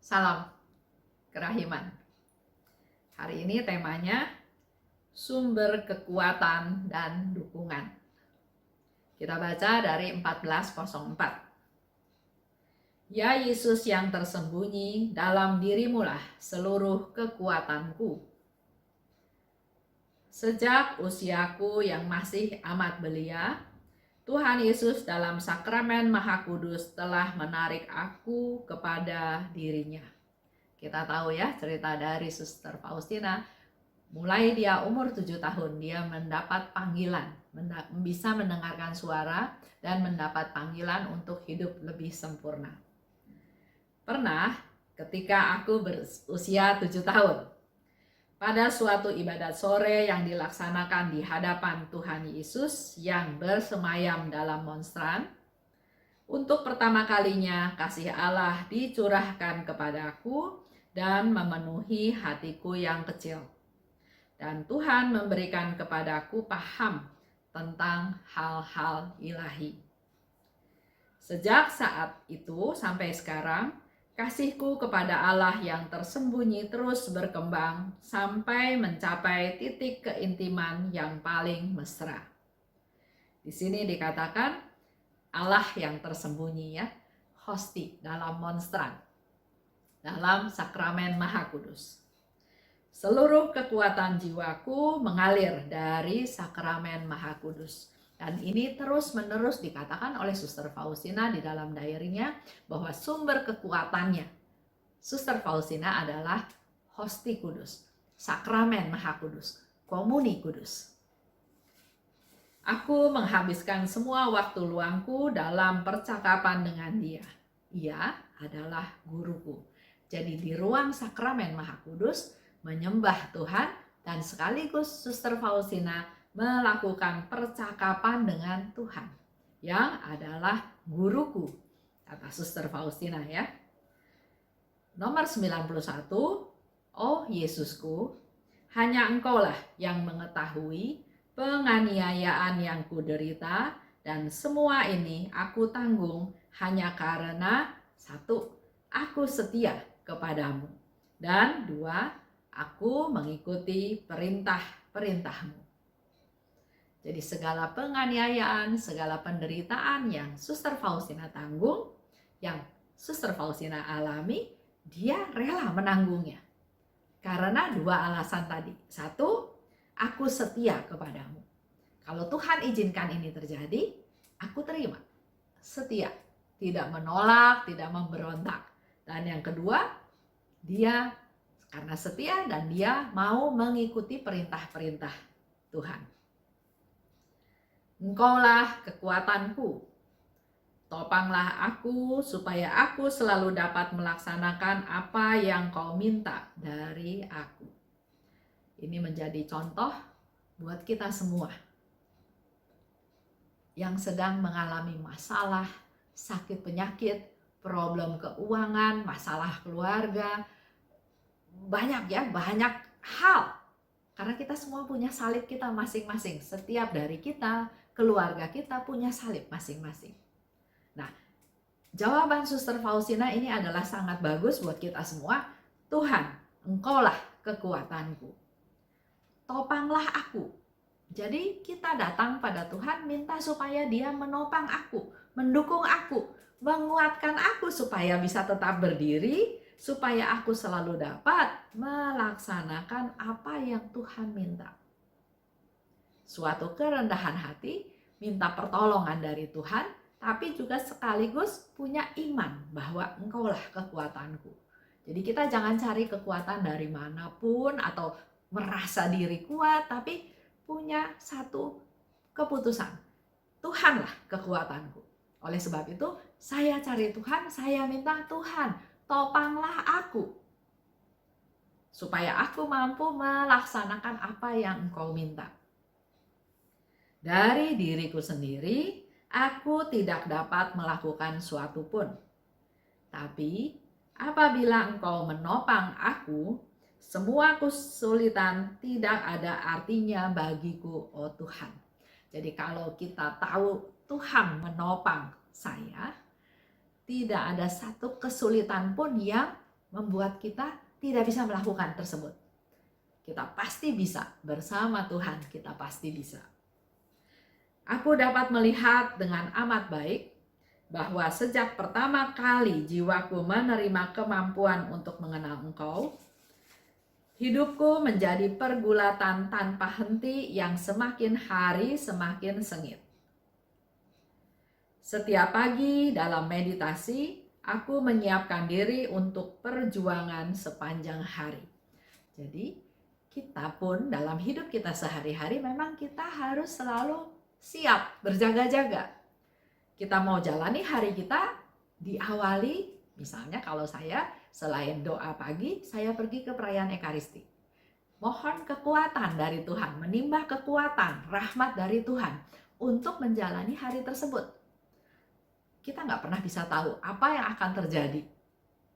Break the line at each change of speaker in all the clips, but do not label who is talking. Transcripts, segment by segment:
Salam kerahiman. Hari ini temanya sumber kekuatan dan dukungan. Kita baca dari 14:04. Ya Yesus yang tersembunyi, dalam dirimulah seluruh kekuatanku. Sejak usiaku yang masih amat belia, Tuhan Yesus dalam sakramen Maha Kudus telah menarik aku kepada dirinya. Kita tahu ya cerita dari Suster Faustina. Mulai dia umur 7 tahun, dia mendapat panggilan, bisa mendengarkan suara dan mendapat panggilan untuk hidup lebih sempurna. Pernah ketika aku berusia 7 tahun, pada suatu ibadat sore yang dilaksanakan di hadapan Tuhan Yesus yang bersemayam dalam monstran, untuk pertama kalinya kasih Allah dicurahkan kepadaku dan memenuhi hatiku yang kecil. Dan Tuhan memberikan kepadaku paham tentang hal-hal ilahi. Sejak saat itu sampai sekarang, kasihku kepada Allah yang tersembunyi terus berkembang sampai mencapai titik keintiman yang paling mesra. Di sini dikatakan Allah yang tersembunyi ya, hosti dalam monstran, dalam sakramen Maha Kudus. Seluruh kekuatan jiwaku mengalir dari sakramen Maha Kudus. Dan ini terus-menerus dikatakan oleh Suster Faustina di dalam diary-nya bahwa sumber kekuatannya Suster Faustina adalah hosti kudus, sakramen Maha Kudus, komuni kudus. Aku menghabiskan semua waktu luangku dalam percakapan dengan dia. Ia adalah guruku. Jadi di ruang sakramen Maha Kudus, menyembah Tuhan, dan sekaligus Suster Faustina melakukan percakapan dengan Tuhan yang adalah guruku, kata Suster Faustina ya. Nomor 91, oh Yesusku, hanya Engkaulah yang mengetahui penganiayaan yang kuderita, dan semua ini aku tanggung hanya karena satu, aku setia kepadamu, dan dua, aku mengikuti perintah-perintahmu. Jadi segala penganiayaan, segala penderitaan yang Suster Faustina tanggung, yang Suster Faustina alami, dia rela menanggungnya. Karena dua alasan tadi. Satu, aku setia kepadamu. Kalau Tuhan izinkan ini terjadi, aku terima. Setia, tidak menolak, tidak memberontak. Dan yang kedua, dia karena setia dan dia mau mengikuti perintah-perintah Tuhan. Engkaulah kekuatanku, topanglah aku supaya aku selalu dapat melaksanakan apa yang kau minta dari aku. Ini menjadi contoh buat kita semua yang sedang mengalami masalah, sakit penyakit, problem keuangan, masalah keluarga, banyak hal. Karena kita semua punya salib kita masing-masing. Setiap dari kita, keluarga kita punya salib masing-masing. Nah, jawaban Suster Faustina ini adalah sangat bagus buat kita semua. Tuhan, Engkaulah kekuatanku. Topanglah aku. Jadi kita datang pada Tuhan minta supaya dia menopang aku, mendukung aku, menguatkan aku supaya bisa tetap berdiri, supaya aku selalu dapat melaksanakan apa yang Tuhan minta. Suatu kerendahan hati, minta pertolongan dari Tuhan, tapi juga sekaligus punya iman bahwa Engkaulah kekuatanku. Jadi kita jangan cari kekuatan dari manapun atau merasa diri kuat, tapi punya satu keputusan. Tuhanlah kekuatanku. Oleh sebab itu, saya cari Tuhan, saya minta Tuhan, topanglah aku. Supaya aku mampu melaksanakan apa yang Engkau minta. Dari diriku sendiri, aku tidak dapat melakukan suatu pun. Tapi, apabila Engkau menopang aku, semua kesulitan tidak ada artinya bagiku, oh Tuhan. Jadi kalau kita tahu Tuhan menopang saya, tidak ada satu kesulitan pun yang membuat kita tidak bisa melakukan tersebut. Kita pasti bisa, bersama Tuhan kita pasti bisa. Aku dapat melihat dengan amat baik bahwa sejak pertama kali jiwaku menerima kemampuan untuk mengenal Engkau, hidupku menjadi pergulatan tanpa henti yang semakin hari semakin sengit. Setiap pagi dalam meditasi, aku menyiapkan diri untuk perjuangan sepanjang hari. Jadi, kita pun dalam hidup kita sehari-hari memang kita harus selalu siap, berjaga-jaga. Kita mau jalani hari kita diawali, misalnya kalau saya selain doa pagi, saya pergi ke perayaan Ekaristi. Mohon kekuatan dari Tuhan, menimbah kekuatan, rahmat dari Tuhan untuk menjalani hari tersebut. Kita nggak pernah bisa tahu apa yang akan terjadi.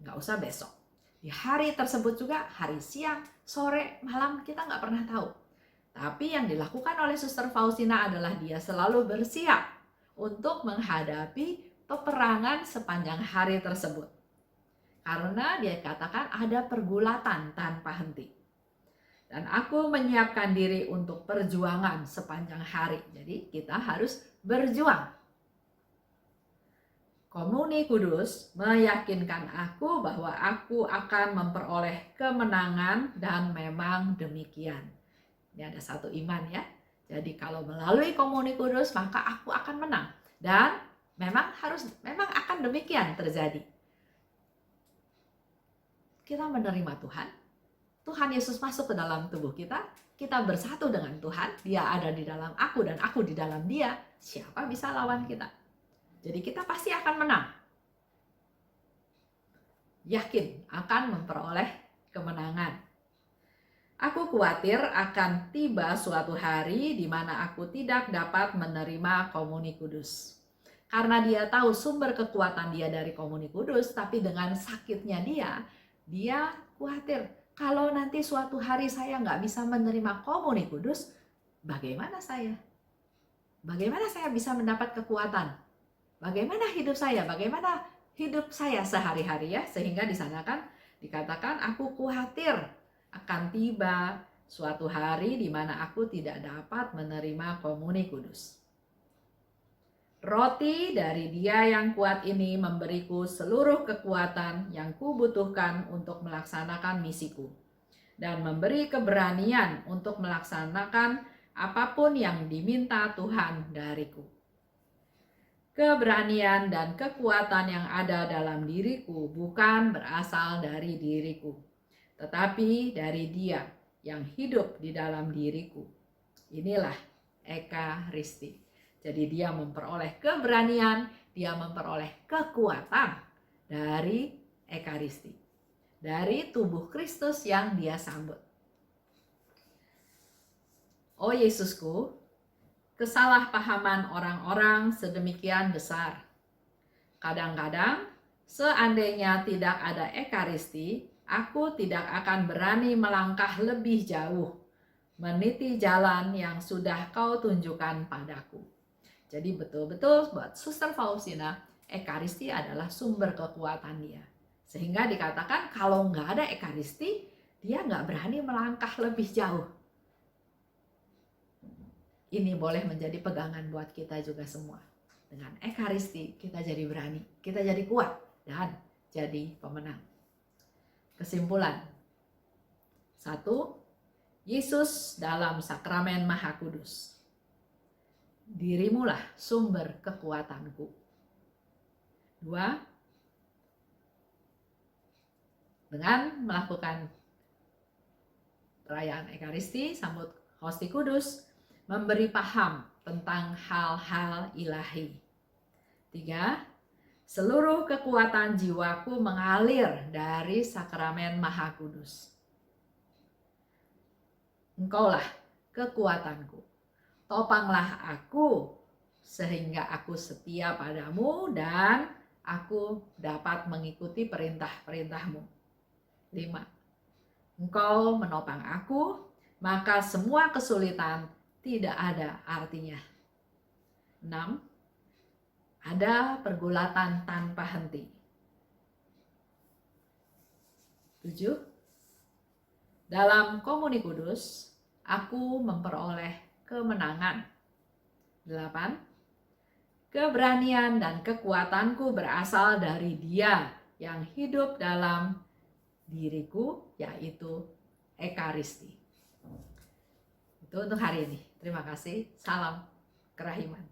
Nggak usah besok. Di hari tersebut juga, hari siang, sore, malam, kita nggak pernah tahu. Tapi yang dilakukan oleh Suster Faustina adalah dia selalu bersiap untuk menghadapi peperangan sepanjang hari tersebut. Karena dia katakan ada pergulatan tanpa henti. Dan aku menyiapkan diri untuk perjuangan sepanjang hari. Jadi kita harus berjuang. Komuni Kudus meyakinkan aku bahwa aku akan memperoleh kemenangan dan memang demikian. Ini ada satu iman ya. Jadi kalau melalui Komuni Kudus maka aku akan menang dan memang akan demikian terjadi. Kita menerima Tuhan. Tuhan Yesus masuk ke dalam tubuh kita. Kita bersatu dengan Tuhan. Dia ada di dalam aku dan aku di dalam Dia. Siapa bisa lawan kita? Jadi kita pasti akan menang. Yakin akan memperoleh kemenangan. Aku khawatir akan tiba suatu hari di mana aku tidak dapat menerima Komuni Kudus. Karena dia tahu sumber kekuatan dia dari Komuni Kudus, tapi dengan sakitnya dia khawatir kalau nanti suatu hari saya nggak bisa menerima Komuni Kudus, bagaimana saya? Bagaimana saya bisa mendapat kekuatan? Bagaimana hidup saya? Bagaimana hidup saya sehari-hari ya? Sehingga di sana kan dikatakan aku khawatir akan tiba suatu hari di mana aku tidak dapat menerima Komuni Kudus. Roti dari Dia yang kuat ini memberiku seluruh kekuatan yang kubutuhkan untuk melaksanakan misiku dan memberi keberanian untuk melaksanakan apapun yang diminta Tuhan dariku. Keberanian dan kekuatan yang ada dalam diriku bukan berasal dari diriku, tetapi dari Dia yang hidup di dalam diriku. Inilah Ekaristi. Jadi dia memperoleh keberanian, dia memperoleh kekuatan dari Ekaristi, dari tubuh Kristus yang dia sambut. Oh Yesusku, kesalahpahaman orang-orang sedemikian besar. Kadang-kadang, seandainya tidak ada Ekaristi, aku tidak akan berani melangkah lebih jauh, meniti jalan yang sudah Kau tunjukkan padaku. Jadi betul-betul buat Suster Faustina, Ekaristi adalah sumber kekuatan dia. Sehingga dikatakan kalau nggak ada Ekaristi, dia nggak berani melangkah lebih jauh. Ini boleh menjadi pegangan buat kita juga semua. Dengan Ekaristi kita jadi berani, kita jadi kuat, dan jadi pemenang. Kesimpulan. 1. Yesus dalam sakramen Maha Kudus. Dirimulah sumber kekuatanku. 2. Dengan melakukan perayaan Ekaristi, sambut Hosti Kudus, memberi paham tentang hal-hal ilahi. 3. Seluruh kekuatan jiwaku mengalir dari sakramen Maha Kudus. Engkaulah kekuatanku. Topanglah aku sehingga aku setia padamu dan aku dapat mengikuti perintah-perintahmu. 5. Engkau menopang aku, maka semua kesulitan tidak ada artinya. 6. Ada pergulatan tanpa henti. 7. Dalam komuni kudus, aku memperoleh kemenangan. 8. Keberanian dan kekuatanku berasal dari Dia yang hidup dalam diriku, yaitu Ekaristi. Itu untuk hari ini. Terima kasih. Salam kerahiman.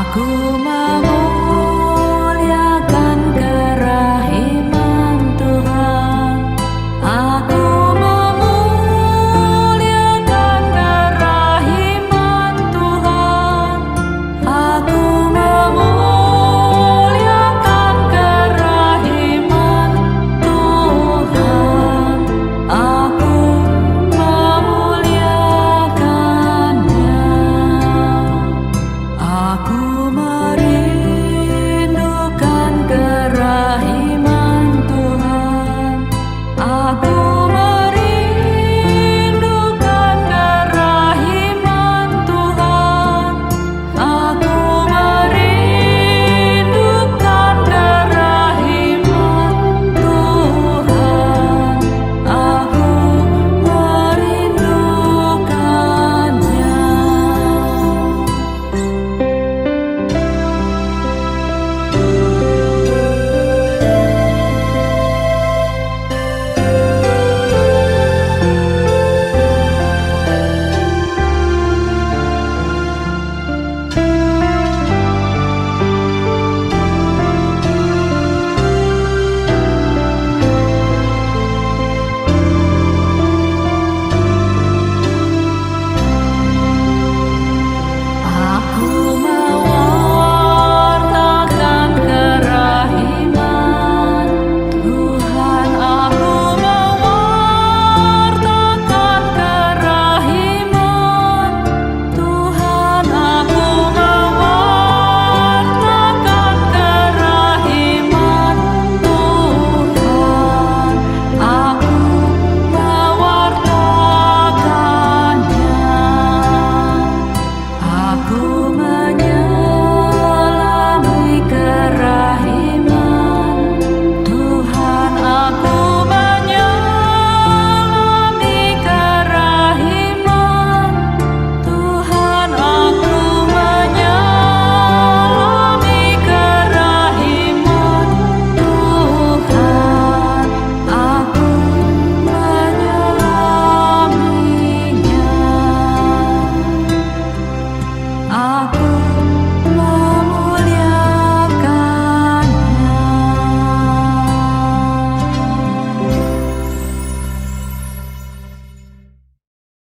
Aku memuliakan kerahiman Tuhan. Aku memuliakan kerahiman Tuhan. Aku memuliakan kerahiman Tuhan. Aku memuliakannya. Aku